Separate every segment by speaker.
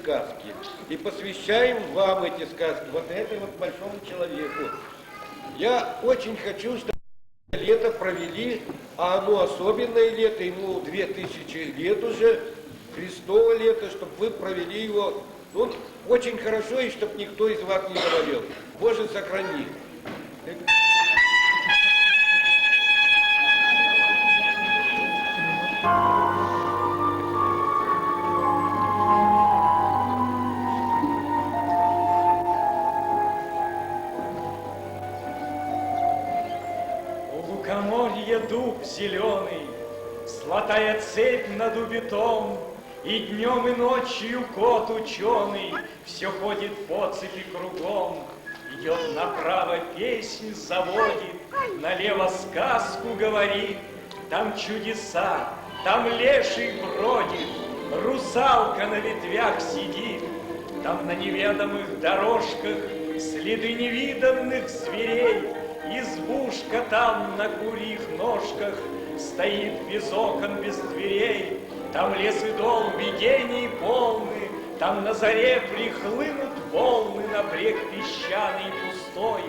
Speaker 1: сказки. И посвящаем вам эти сказки, вот этому вот большому человеку. Я очень хочу, чтобы лето провели, а оно особенное лето, ему 2000 лет уже, Христово лето, чтобы вы провели его, ну, очень хорошо, и чтобы никто из вас не заболел. Боже, сохрани.
Speaker 2: Дуб зеленый, золотая цепь на дубе том, и днем и ночью кот ученый все ходит по цепи кругом. Идет направо, песнь заводит, налево сказку говорит. Там чудеса, там леший бродит, русалка на ветвях сидит. Там на неведомых дорожках следы невиданных зверей. Избушка там на курьих ножках стоит без окон, без дверей. Там лес и дол видений полны, там на заре прихлынут волны на брег песчаный пустой.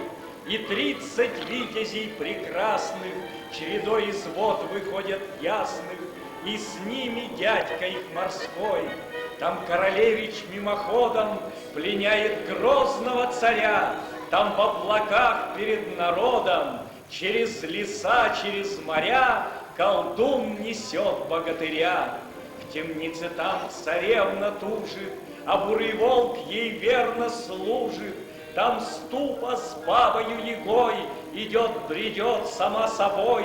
Speaker 2: И 30 витязей прекрасных чередой из вод выходят ясных, и с ними дядька их морской. Там королевич мимоходом пленяет грозного царя. Там в облаках перед народом, через леса, через моря, колдун несет богатыря. В темнице там царевна тужит, а бурый волк ей верно служит. Там ступа с бабою Егой идет, бредет сама собой.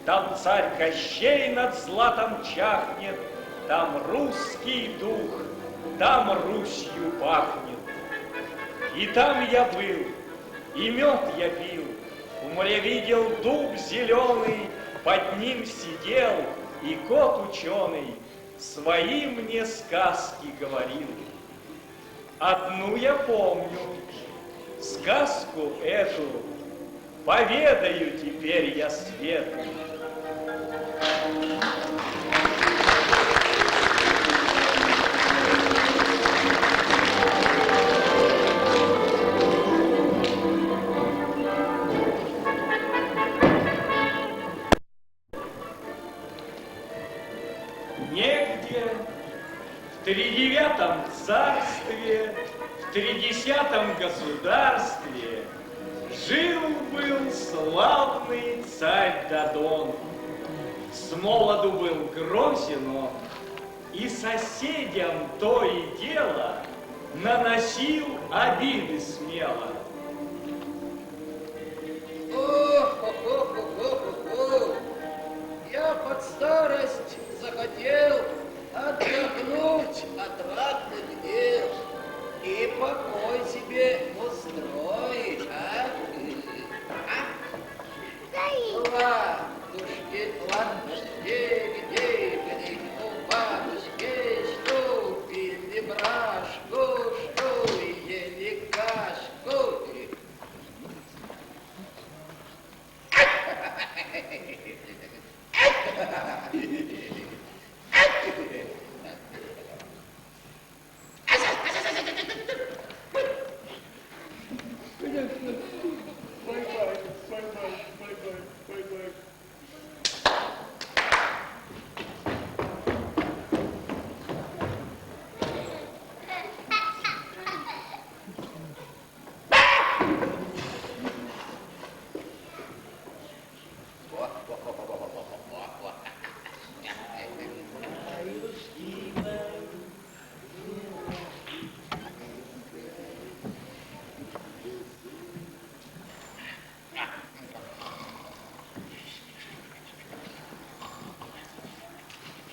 Speaker 2: Там царь Кощей над златом чахнет, там русский дух, там Русью пахнет. И там я был, и мед я пил, в море видел дуб зеленый, под ним сидел и кот ученый свои мне сказки говорил. Одну я помню, сказку эту поведаю теперь я свету. Негде в тридевятом царстве, в 30-м государстве жил-был славный царь Дадон. С молоду был грозен он, и соседям то и дело наносил обиды смело.
Speaker 3: Я под старость захотел отдохнуть от ратных дел и покой себе устроить, а? Ладушки, где у бабушки, что пили брашку, что ели кашку.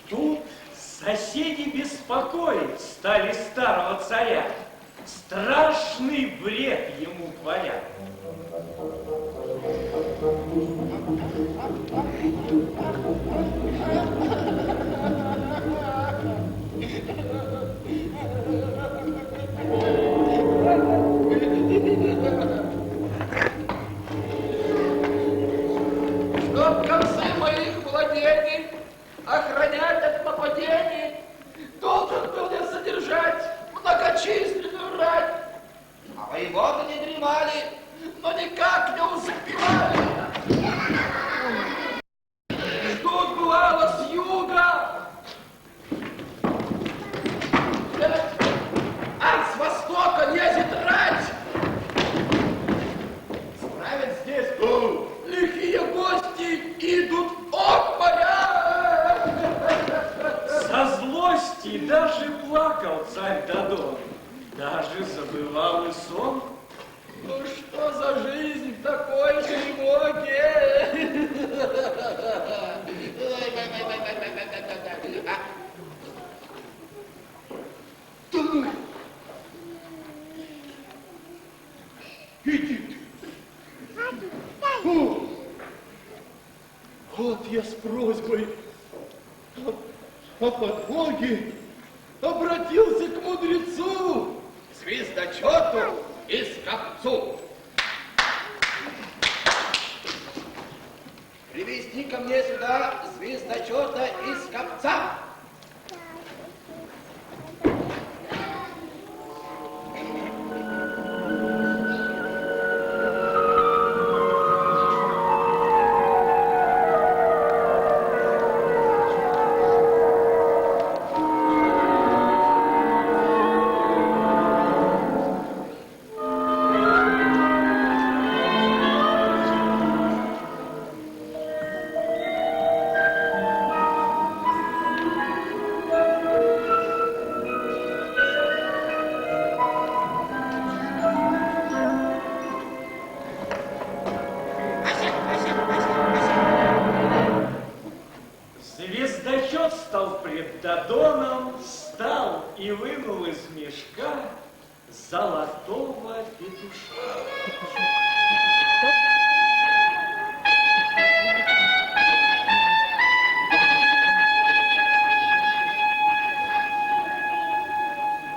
Speaker 2: Тут соседи беспокоить стали старого царя, страшный бред ему творят.
Speaker 3: Чтоб концы моих владений охранять от нападений, должен был я содержать много
Speaker 4: Вот я с просьбой о подмоге обратился к мудрецу, звездочету и скопцу. Привести ко мне сюда звездочета и скопца.
Speaker 2: Звездочет стал пред Додоном, встал и вынул из мешка золотого петушка.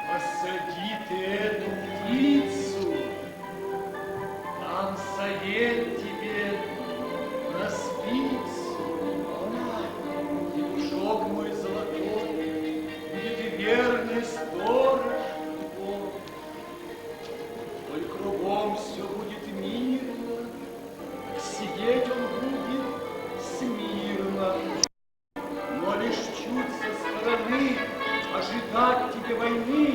Speaker 2: Посади ты эту птицу, дам совет тебе на спицу. Петушок мой золотой будет верный сторож твой. Коль кругом все будет мирно, сидеть он будет смирно. Но лишь чуть со стороны ожидать тебе войны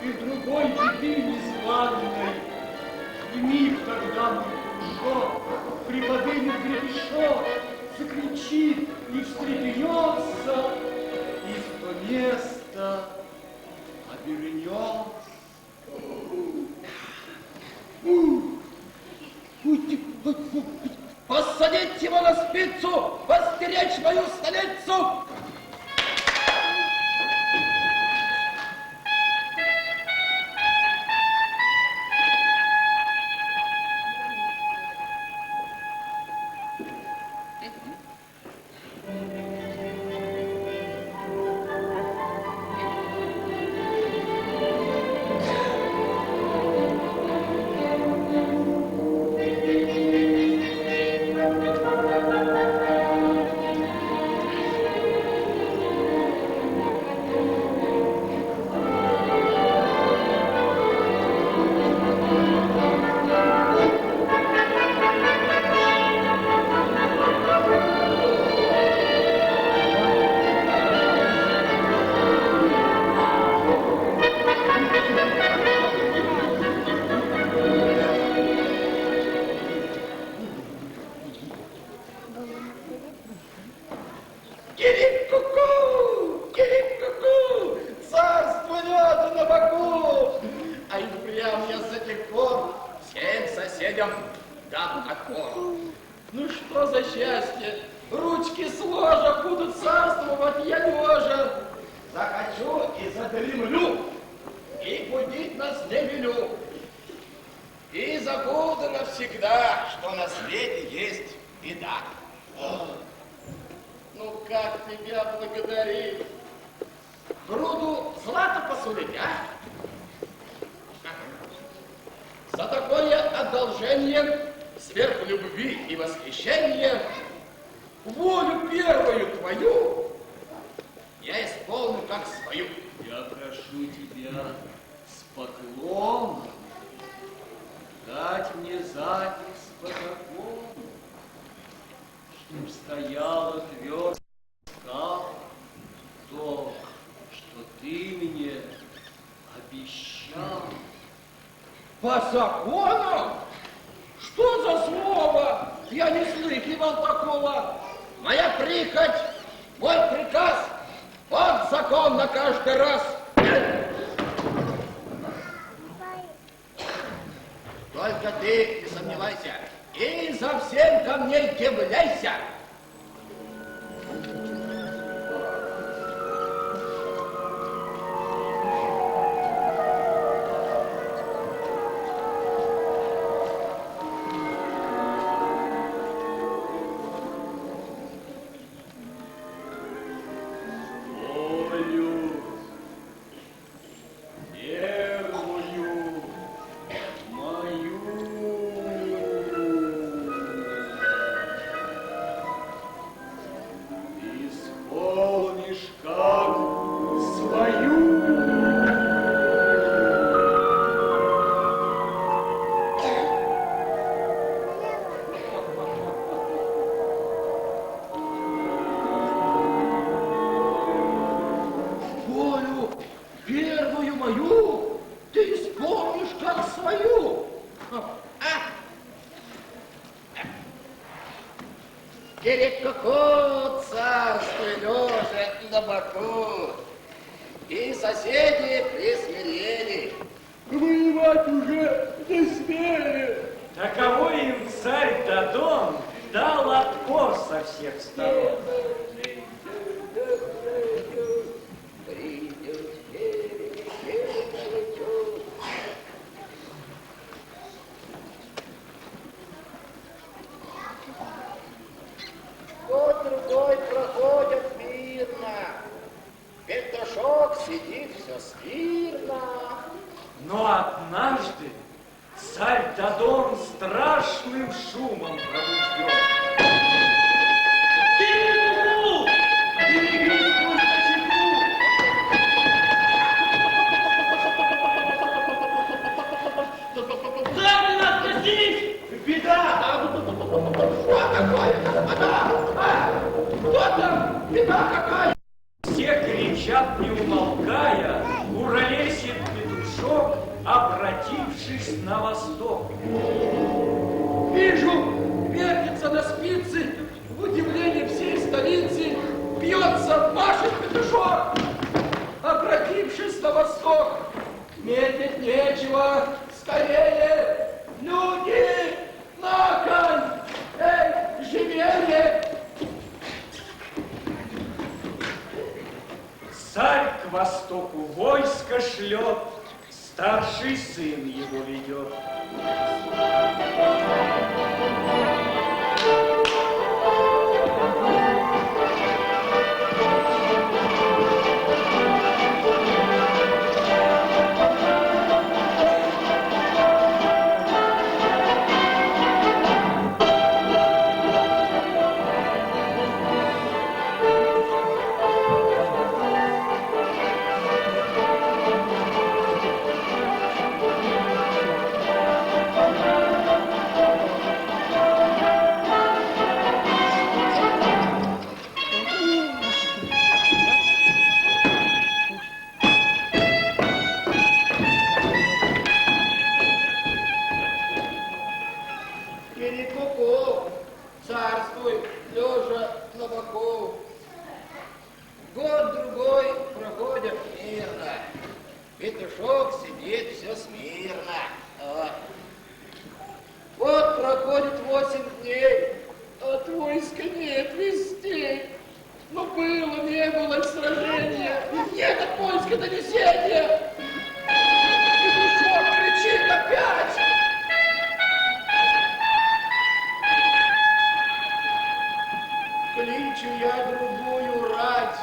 Speaker 2: и другой еды незваной. В миг тогда мой дружок приподымет гребешок, закричит и встрепенется, и в то место обернется.
Speaker 4: Посадить его на спицу, постеречь мою столицу! Кирик-ку-ку, царство нету на боку. А и прям я с этих пор всем соседям дам отпор. Ну что за счастье, ручки сложа будут царствовать я лежа. Захочу и задремлю, и будить нас не велю. И забуду навсегда, что на свете есть беда. Ну как тебя благодарить? Груду злата посулить, а? За такое одолжение, сверх любви и восхищения, волю первую твою я исполню как свою.
Speaker 5: Я прошу тебя с поклоном дать мне запись по закону, чтоб стояла твердо то, что ты мне обещал.
Speaker 4: По закону? Что за слово? Я не слыхивал такого. Моя прихоть, мой приказ, вот закон на каждый раз. Только ты не сомневайся и за всем ко мне являйся.
Speaker 3: Перекоко царствуй лежа на боку, и соседи присмирели.
Speaker 4: Воевать уже не смели.
Speaker 2: Таковой им царь Дадон дал отпор со всех сторон.
Speaker 3: Год-другой проходит мирно, Петушок сидит все смирно.
Speaker 2: Но однажды царь Дадон страшным шумом пробужден. Кирилл! Берегись,
Speaker 4: Сами нас простились! Беда!
Speaker 3: Что такое, господа? Кто там? Беда какая?
Speaker 2: все кричат, не умолкая, уролесит петушок, обратившись на восток.
Speaker 4: Вижу, вертится на спице, в удивлении всей столицы, бьется, машет петушок, обратившись на восток. Медлить нечего, скорее, люди, на конь, эй, живее!
Speaker 2: Царь к востоку войско шлет, старший сын его ведет.
Speaker 4: Перекуку, царствуй, лежа на боку.
Speaker 3: Год-другой проходит мирно, Петушок сидит все смирно. Вот проходит 8 дней,
Speaker 4: От войска нет вестей. Но было, не было сражения. Нет от войска донесения. Петушок кричит опять. Кличу я другую рать.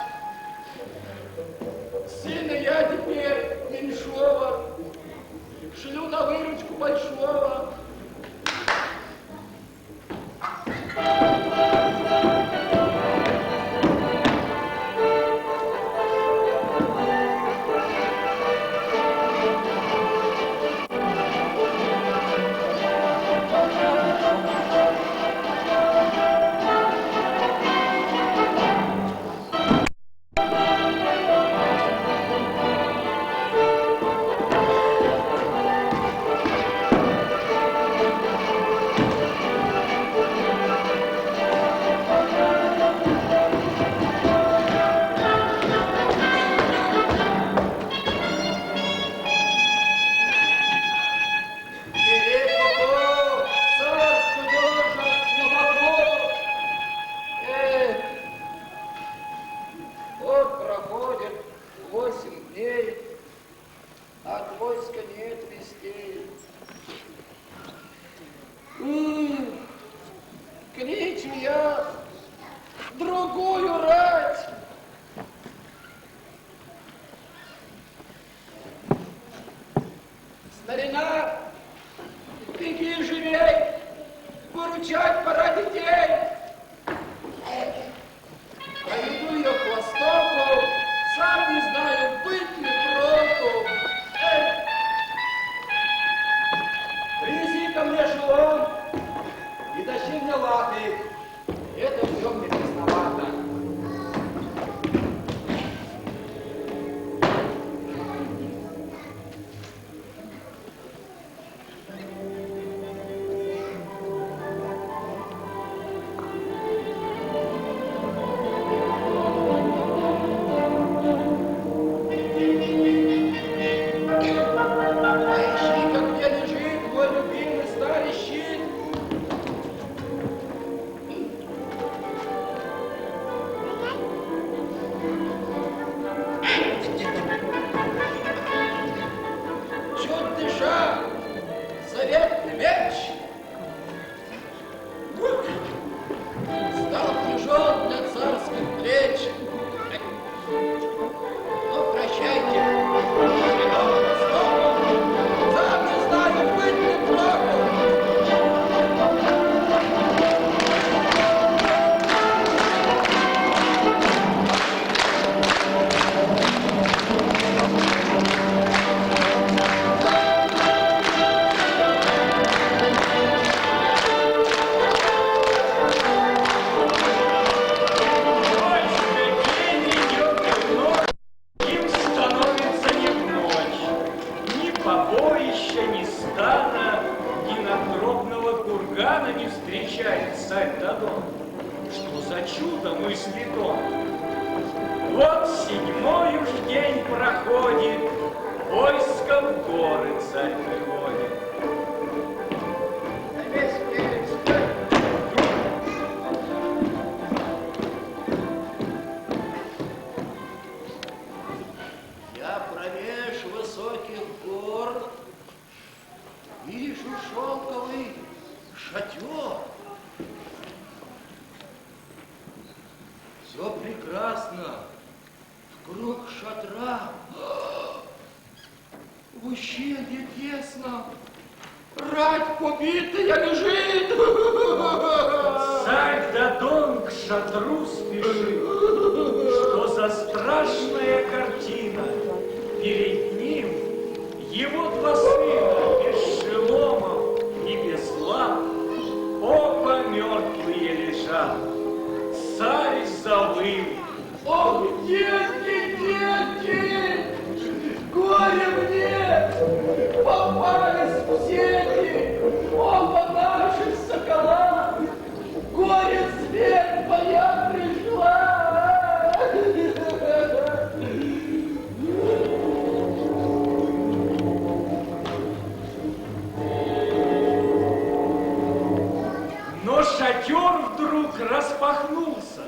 Speaker 4: Сына я теперь меньшого шлю на выручку большого.
Speaker 3: вот проходит 8 дней, от войска нет вестей.
Speaker 4: Кличу я другую рать. Старина, беги живей, выручать пора детей. Поведу ее к востоку, сам не знаю, быть ли проку. Принеси ко мне шелом и тащи мне латы. Это все мне тесновато.
Speaker 2: Что за чудо мыслит он? Вот 7-й уж день проходит, войско в горы царь приходит.
Speaker 4: Я промеж высоких гор вижу шелковый шатер. Все прекрасно. Вкруг шатра в ущелье тесно. Рать побитая лежит.
Speaker 2: Царь Дадон к шатру спешит. Что за страшная картина? Перед ним его 2 сына без шеломов и без лап, оба мертвые лежат. Царь завыл.
Speaker 4: Ох, детки, детки, горе мне, попались в сети оба наших сокола. Горе, смерть моя пришла.
Speaker 2: Но шатер вдруг распахнулся.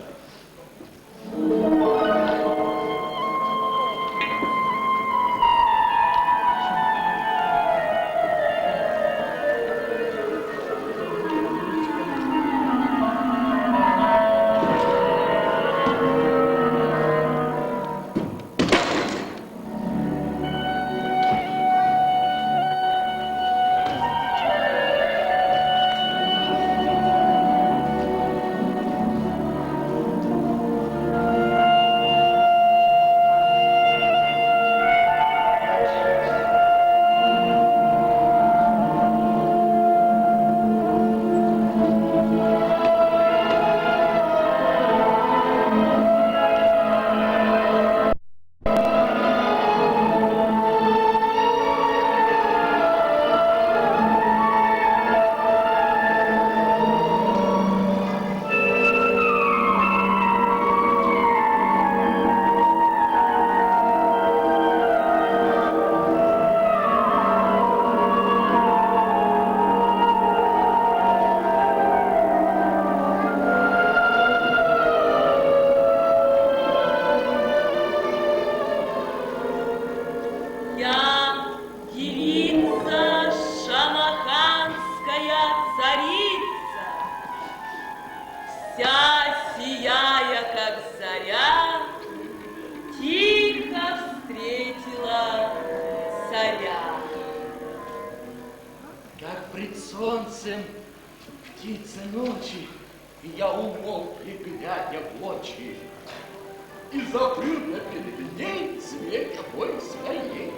Speaker 4: солнцем птицы ночи, и я умолк, и глядя в очи, и забыл я перед ней цвет обоих своей.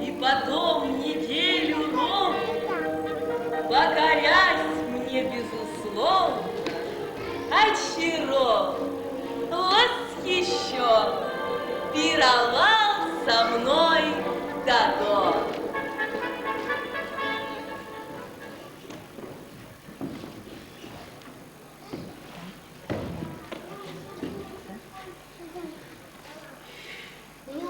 Speaker 6: И потом неделю ровно, покорясь мне безусловно, очарован, восхищен, пировал со мной Дадон.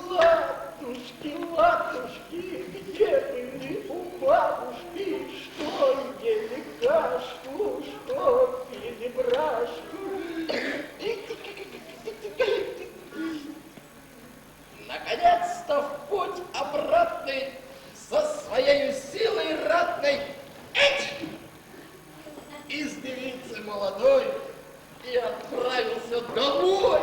Speaker 4: Ладушки, ладушки, где были у бабушки? Что ели кашку, что пили брашку? Наконец-то в путь обратный со своей силой ратной. Из девицы молодой и отправился домой.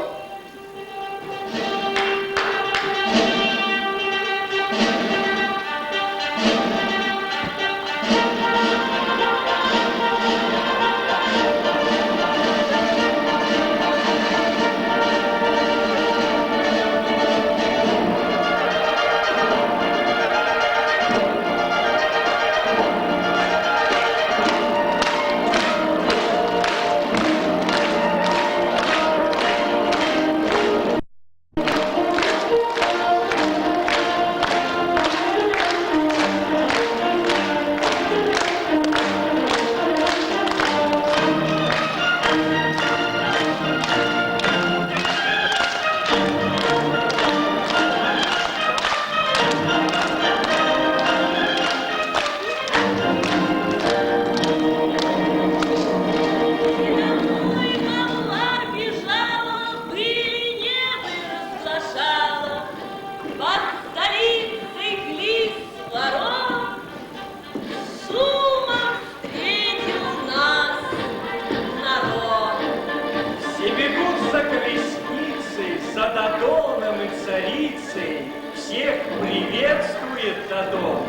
Speaker 2: всех приветствует Дадо,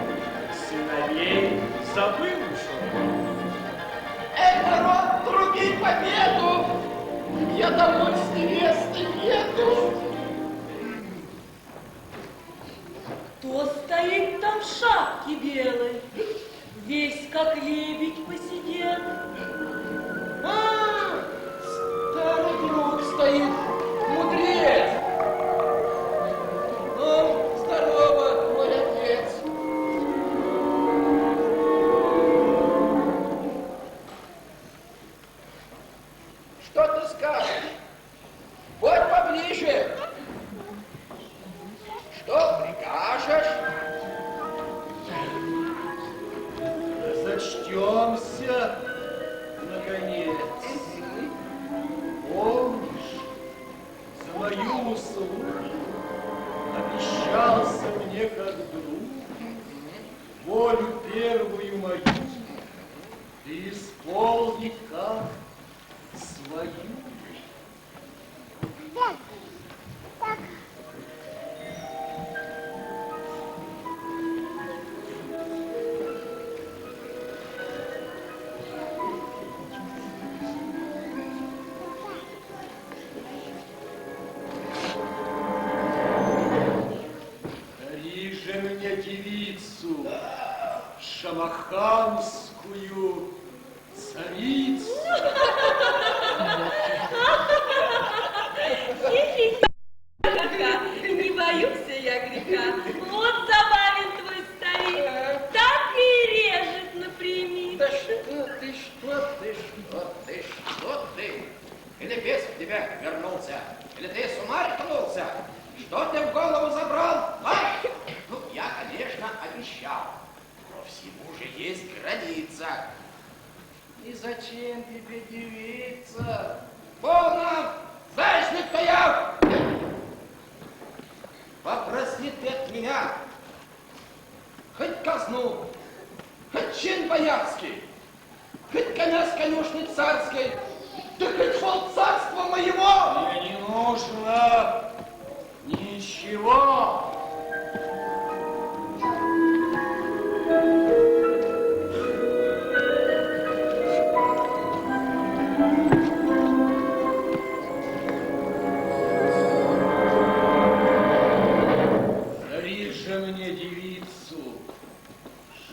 Speaker 2: сыновей забывшего.
Speaker 4: Эй, народ, труби победу! Я домой с невестой еду.
Speaker 6: Кто стоит там в шапке белой, весь как лебедь посидел?
Speaker 4: А, старый друг стоит, мудрец. Ну, здорово, мой отец. Что ты скажешь? Будь поближе. Что прикажешь?
Speaker 5: Зачтемся, наконец. Помнишь, за мою услугу обещался мне как друг волю первую мою ты исполнить как свою. Дари же мне девицу, шамаханскую царицу.
Speaker 6: Не боюсь я греха. Вот забавен твой старик, так и режет напрямик.
Speaker 4: Да что ты? Или бес в тебя вернулся? Или ты с ума рехнулся? Что ты в голову забрал? А? Ну, я, конечно, обещал. Но всему же есть граница. И зачем тебе девица? Полно! Знаешь ли, кто я? Попроси ты от меня хоть казну, хоть чин боярский, хоть коня с конюшни царской, да хоть пол царства моего.
Speaker 5: Мне не нужно ничего. Дари же мне девицу,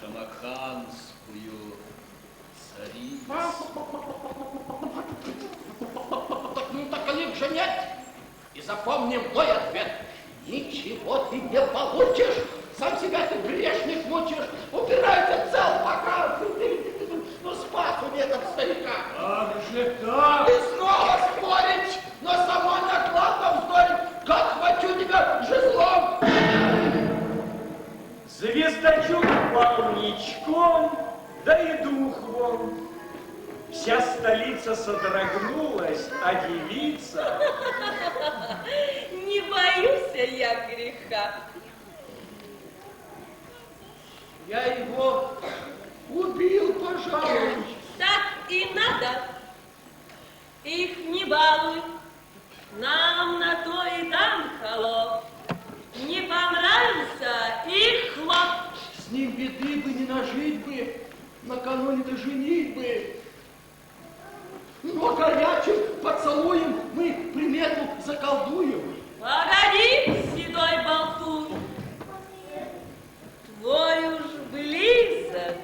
Speaker 5: шамаханскую царицу.
Speaker 4: Ну так их же нет. И запомни мой ответ. Ничего ты не получишь. Сам себя ты грешник мучишь. Убирайся цел пока. Ну спасу нет от старика.
Speaker 5: Как же так?
Speaker 4: И снова спорить, но самой накладно вздорить. Как хвачу тебя жезлом.
Speaker 2: Звездочет полничком, да и дух вон. Вся столица содрогнулась, а девица...
Speaker 6: Не боюсь я греха.
Speaker 4: Я его убил, пожалуй.
Speaker 6: Так и надо. Их не балуй. Нам на то и дан холоп. Не понравился их хлоп.
Speaker 4: С ним беды бы не нажить бы, накануне до женитьбы. Но горячим поцелуем мы примету заколдуем.
Speaker 6: Погоди, седой болтун. Твой уж близок,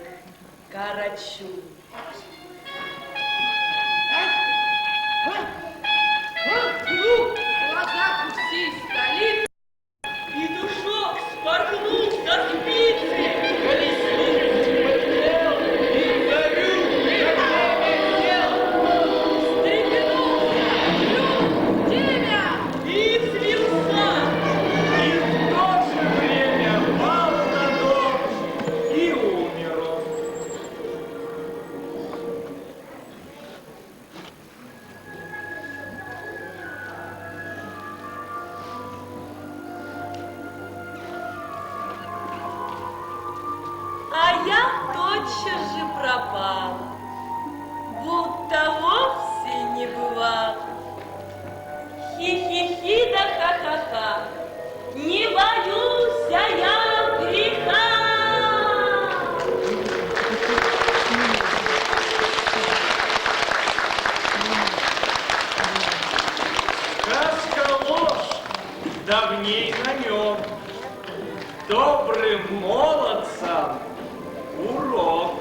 Speaker 6: Карачун. Ну, глаза всей столицы, и душок спорхнул со спицы.
Speaker 2: камней намет. Добрым молодцам урок.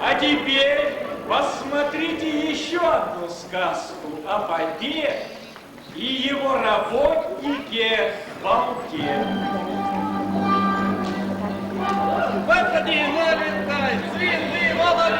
Speaker 2: А теперь посмотрите еще одну сказку о попе и его работнике Балке.
Speaker 4: Выходи, налетай, свинный молодой.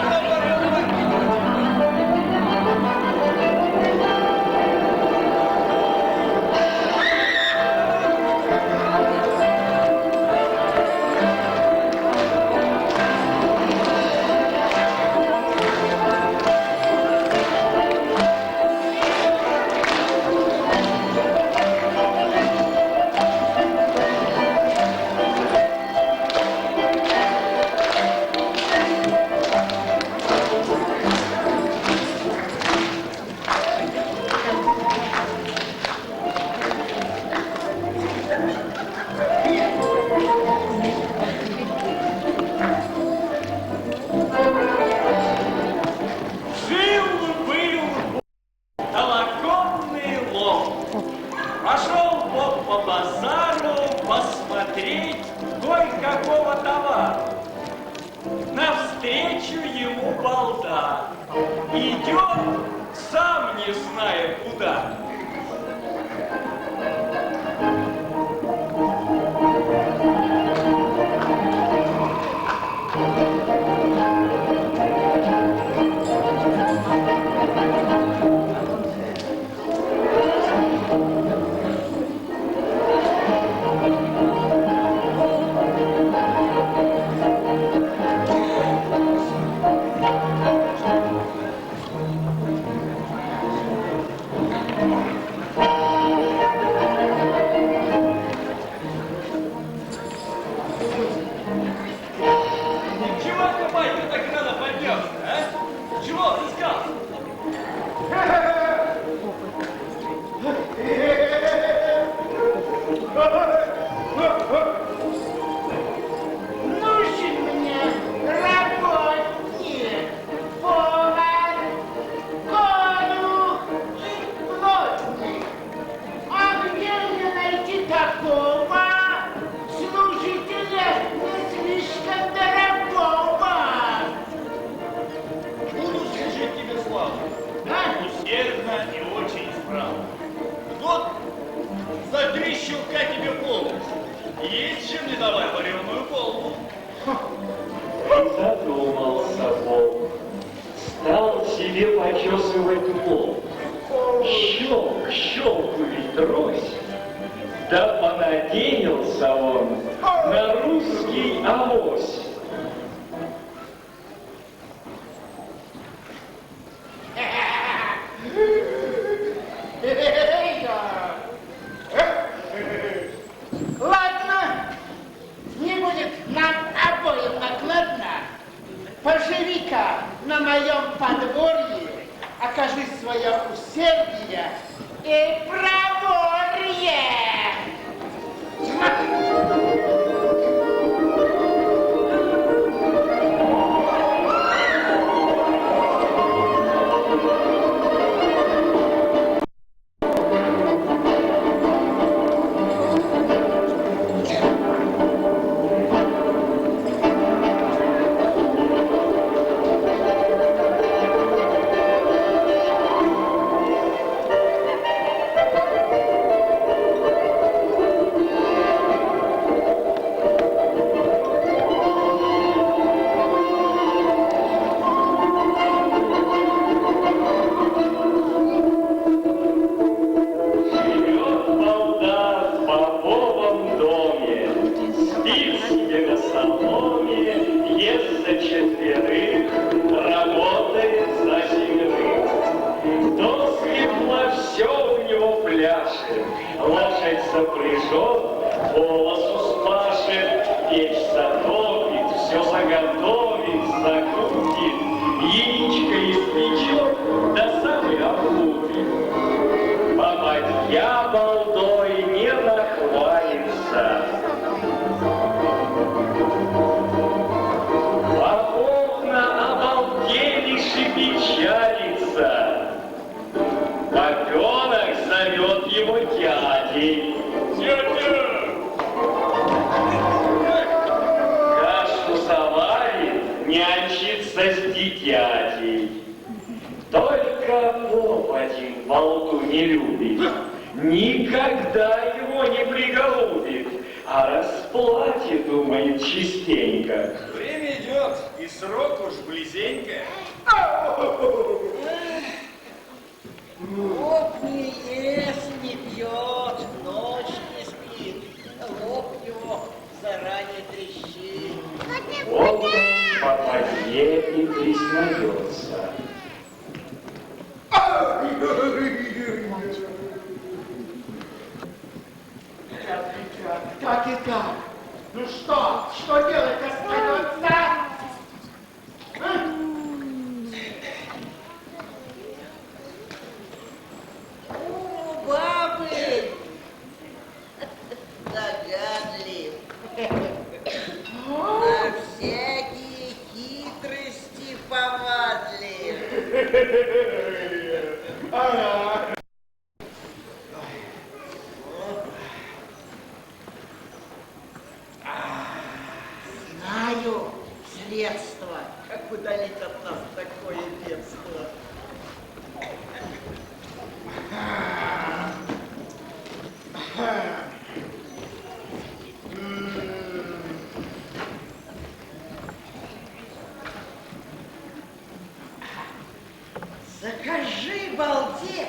Speaker 2: Пошел Бог по базару посмотреть кое-какого товара. Навстречу ему балда. Идет, сам не зная куда. Задумался Бог, стал себе почесывать лоб. Щелк, щелкает трость, да понадеялся он на русский авось.
Speaker 7: Ладно, не будет нам обоим накладно. Поживи-ка на моем подворье, окажи свое усердие и проворье.
Speaker 2: Лошадь запряжет, волос успашет, печь затопит, все заготовит, закрутит, яичко испечет, до самой обуви. возится с дитятей. Только поп один болту не любит, никогда его не приголубит, а расплатит, думает, частенько.
Speaker 5: Время идет, и срок уж близенько.
Speaker 3: Поп не ест, не пьет, ночь не спит. Лоб его заранее трещит.
Speaker 2: Вот он по воде и признается.
Speaker 7: Как и так? Ну что делать остается?
Speaker 3: О, бабы! Догадлив. На всякие хитрости повадлив. Знаю средства, как удалить от нас такое бедство. Закажи балде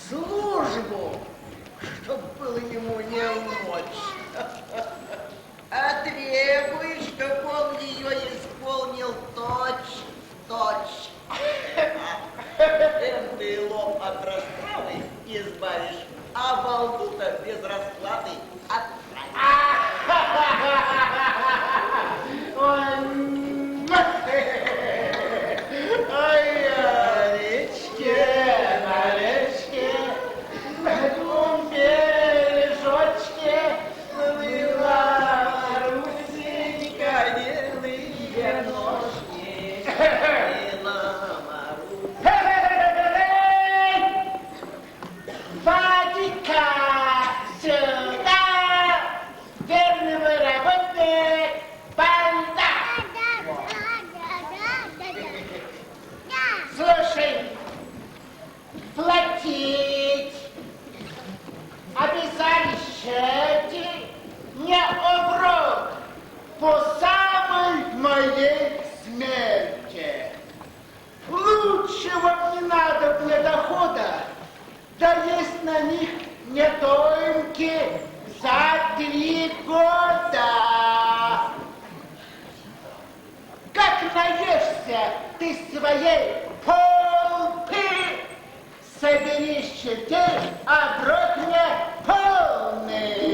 Speaker 3: службу, чтоб было ему не в ночь. А требуй, чтоб он ее исполнил точь-точь. Ты лоб от расправы избавишь, а балду-то без расплаты отправишь.
Speaker 7: Ой, на речке, на двум бережочке, плыла Марусенька, белые ножки, плыла Марусенька. Вадика сюда, верного работы, банда. Слушай, платить обязательщики не оброк по самой моей смерти. Лучше вам не надо для дохода, да есть на них недоимки за 3 года. Как наешься ты своей полпы, собери щетей, оброк мне полный.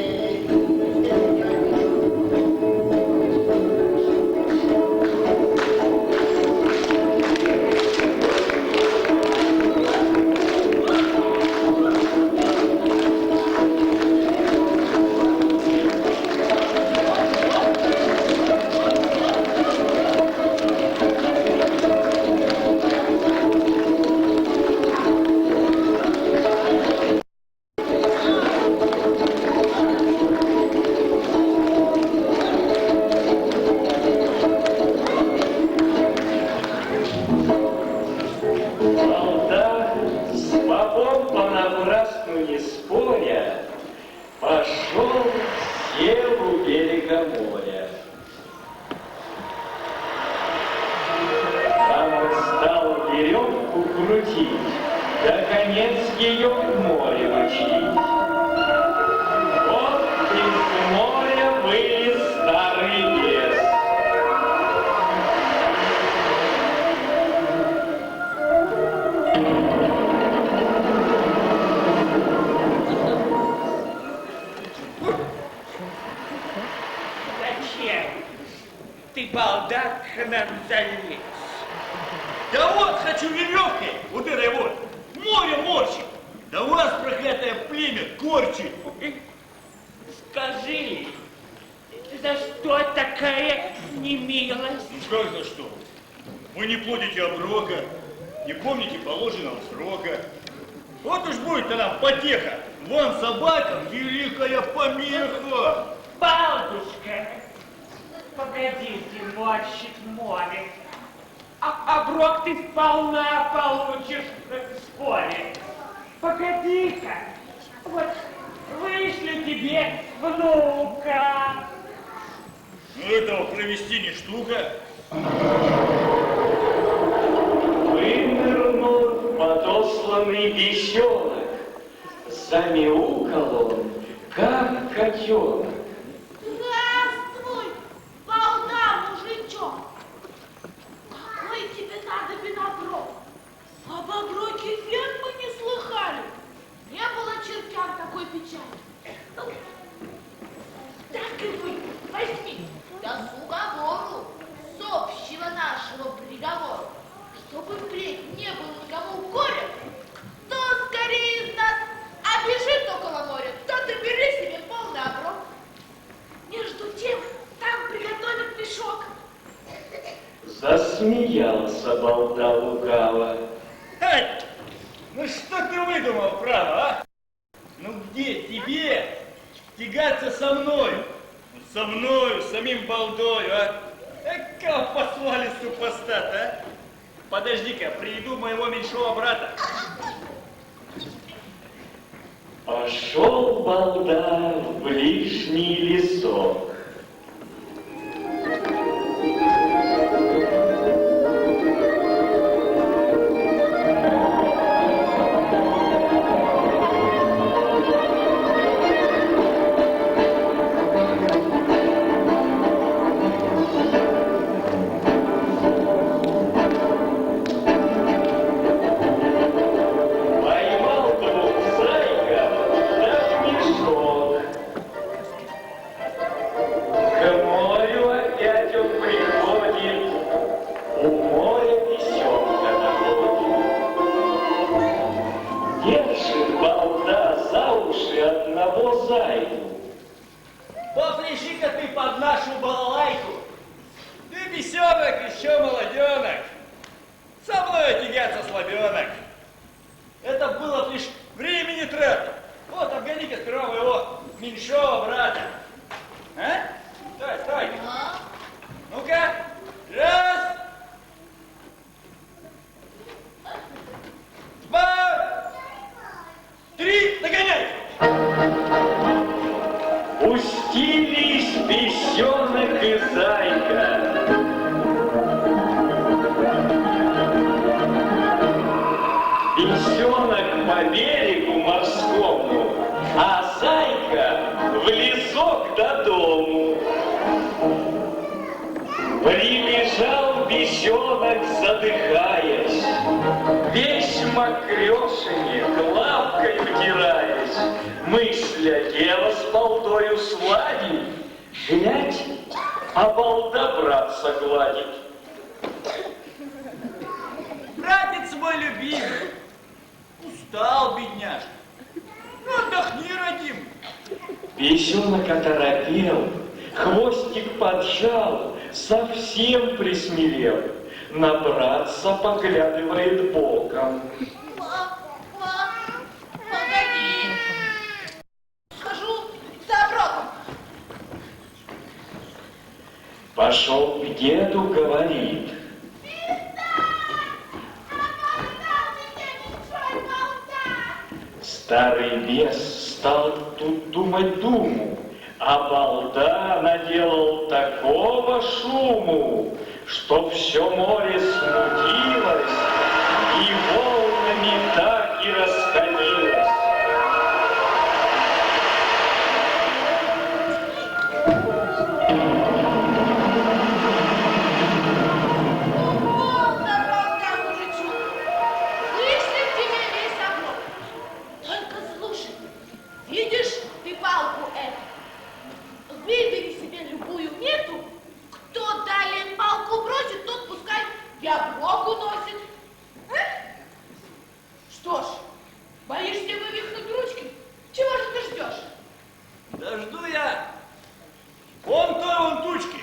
Speaker 8: Ты, балда, к нам залез.
Speaker 5: Да вот, хочу веревкой, вот этой вот, море морщит. Да вас, проклятое племя, корчит.
Speaker 8: Скажи, за что такая немилость?
Speaker 5: Ну как за что? Вы не платите оброка, не помните положенного срока. Вот уж будет-то нам потеха. Вам, собакам, великая помеха.
Speaker 8: Балдушка, погодите, морщит море. оброк ты сполна получишь в споре. Погоди-ка, вот вышлю тебе внука.
Speaker 5: Ну этого провести не штука.
Speaker 2: Вынырнул подосланный бесенок, замяукал он, как котенок.
Speaker 6: Здравствуй, балда, мужичок. Какой тебе надо виноград? Об оброке век мы не слыхали. Не было чертям такой печали. Ну, так и вы, возьми.
Speaker 9: Да с уговору, с общего нашего приговора, чтобы впредь не было никому горя, кто скорее из нас обежит около моря, тот и бери себе полный оброк.
Speaker 6: Между тем, там приготовят мешок.
Speaker 2: Засмеялся балда лукаво.
Speaker 5: Эй, ну что ты выдумал, право, а? Ну где тебе тягаться со мною? Со мною, самим балдою, а? Кого послали супостат, а? Подожди-ка, приведу моего меньшого брата.
Speaker 2: Пошел балда в ближний лесок.
Speaker 5: Попляши-ка ты под нашу балалайку. Ты бесенок, еще молоденок. Со мной тягаться слабенок. Это было лишь времени трата. Вот, обгони-ка сперва моего меньшого брата. А? Стой, стой. Ну-ка, раз. Два. Три, догоняй.
Speaker 2: Пустились бесенок и зайка. Бесенок по берегу морскому, а зайка в лесок до дому. Прибежал бесенок, задыхаясь, весь мокрешенек, лапкой втираясь, мысля дело с балдою сладить, глядь, а балда братца гладит.
Speaker 5: Братец мой любимый, устал, бедняжка. Ну, отдохни, родим.
Speaker 2: Бесенок оторопел, хвостик поджал, совсем присмирел, на братца поглядывает боком.
Speaker 9: Погоди. Схожу за оброком.
Speaker 2: Пошел к деду, говорит. Старый бес стал тут думать думу, а балда наделал такого шуму, что все море смутилось и волнами так и расходилось.
Speaker 9: Видишь ты палку эту? Выбери себе любую мету. Кто далее палку бросит, тот пускай и оброк уносит. Что ж, боишься вывихнуть ручки? Чего же ты ждешь?
Speaker 5: Да жду я вон той вон тучки.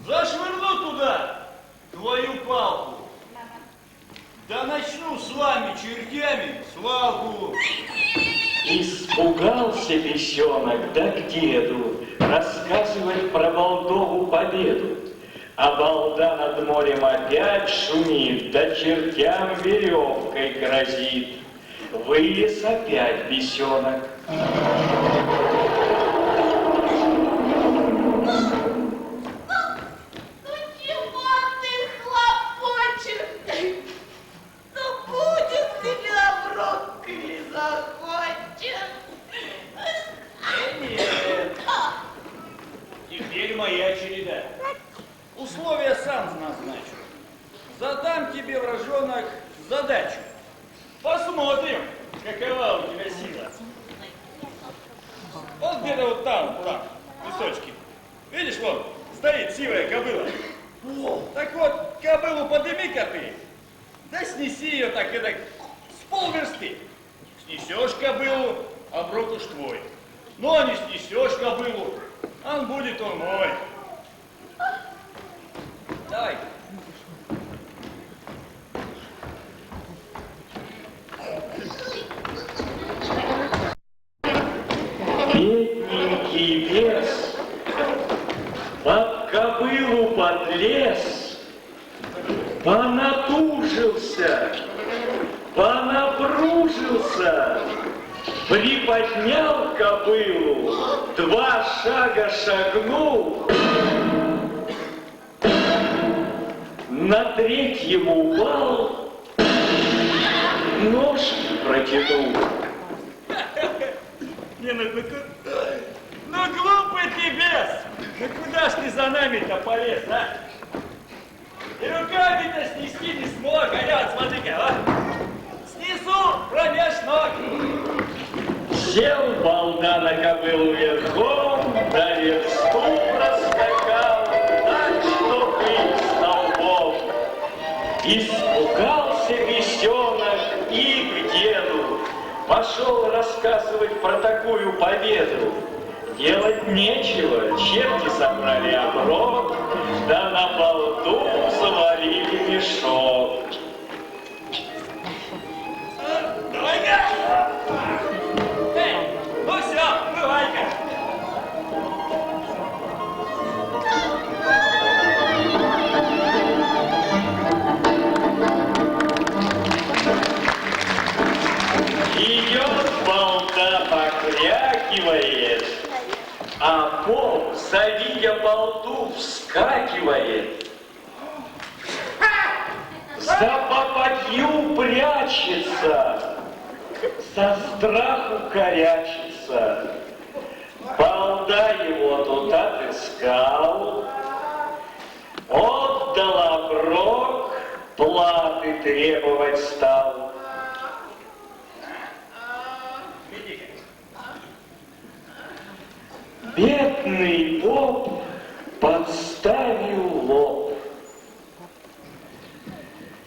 Speaker 5: Зашвырну туда твою палку. Да начну с вами, чертями, свалку.
Speaker 2: Испугался бесенок, да к деду рассказывать про балдову победу. А балда над морем опять шумит, да чертям веревкой грозит. Вылез опять бесенок.
Speaker 9: Ну чего ты хлопочешь? Ну будет тебя в рот или захочешь?
Speaker 5: Нет. Теперь моя череда. Условия сам назначу. Задам тебе, вражонок, задачу. Посмотрим, какова у тебя сила. Вот где-то вот там, в лесочке. Видишь, вон, стоит сивая кобыла. Так вот, кобылу подними-ка ты, да снеси ее так, с полверсты. Снесешь кобылу, оброк уж твой. Ну, а не снесешь кобылу, он будет он мой. Давай.
Speaker 2: Бедненький бес под кобылу подлез, понатужился, понапружился, приподнял кобылу, 2 шага шагнул, на 3-м упал, ножки протянул.
Speaker 5: Не, ну глупый ты бес! Ну куда ж ты за нами-то полез, а? И руками-то снести не смог, а я вот смотри-ка, а? Снесу промеж ног.
Speaker 2: Сел балда на кобылу верхом, да версту проскакал, так что пыль столбом. Испугался бесенок и к деду пошел рассказывать про такую победу. Делать нечего, черти собрали оброк, да на болту завалили мешок.
Speaker 5: Давай-ка! Эй, ну все, бывай-ка!
Speaker 2: Идет балда, покрякивает, а поп, завидя балду, вскакивает. За попадью прячется, со страху корячится. Балда его тут отыскал, отдал оброк, платы требовать стал. Бедный поп подставил лоб.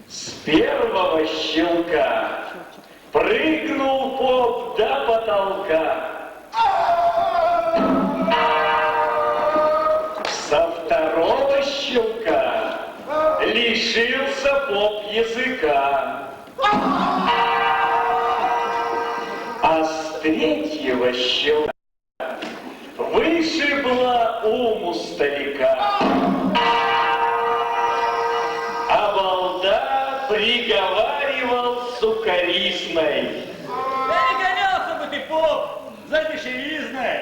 Speaker 2: С первого щелка прыгнул поп до потолка. Со второго щелка лишился поп языка. А с 3-го щелка вышибла ум у старика. А балда приговаривал сукаризной:
Speaker 5: Да не гонялся бы ты, поп, за дешевизной.